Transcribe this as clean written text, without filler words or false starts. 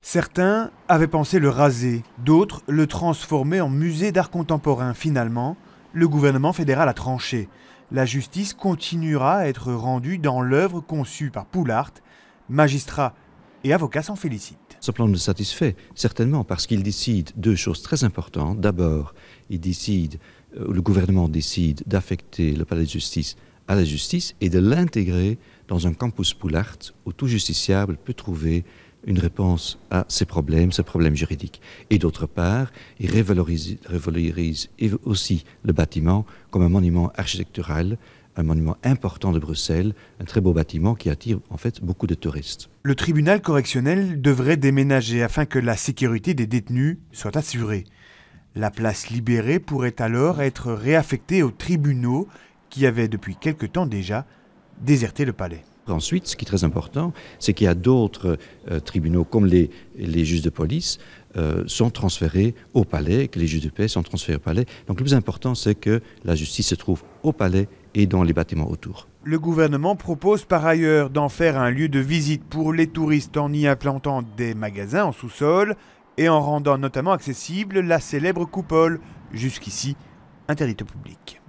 Certains avaient pensé le raser, d'autres le transformer en musée d'art contemporain. Finalement, le gouvernement fédéral a tranché. La justice continuera à être rendue dans l'œuvre conçue par Poulart. Magistrats et avocats s'en félicitent. Ce plan nous satisfait, certainement, parce qu'il décide deux choses très importantes. D'abord, le gouvernement décide d'affecter le palais de justice à la justice et de l'intégrer dans un campus Poulart où tout justiciable peut trouver une réponse à ces problèmes juridiques. Et d'autre part, il revalorise aussi le bâtiment comme un monument architectural, un monument important de Bruxelles, un très beau bâtiment qui attire en fait beaucoup de touristes. Le tribunal correctionnel devrait déménager afin que la sécurité des détenus soit assurée. La place libérée pourrait alors être réaffectée aux tribunaux qui avaient depuis quelque temps déjà déserté le palais. Ensuite, ce qui est très important, c'est qu'il y a d'autres tribunaux, comme les juges de police, sont transférés au palais, que les juges de paix sont transférés au palais. Donc le plus important, c'est que la justice se trouve au palais et dans les bâtiments autour. Le gouvernement propose par ailleurs d'en faire un lieu de visite pour les touristes en y implantant des magasins en sous-sol et en rendant notamment accessible la célèbre coupole, jusqu'ici interdite au public.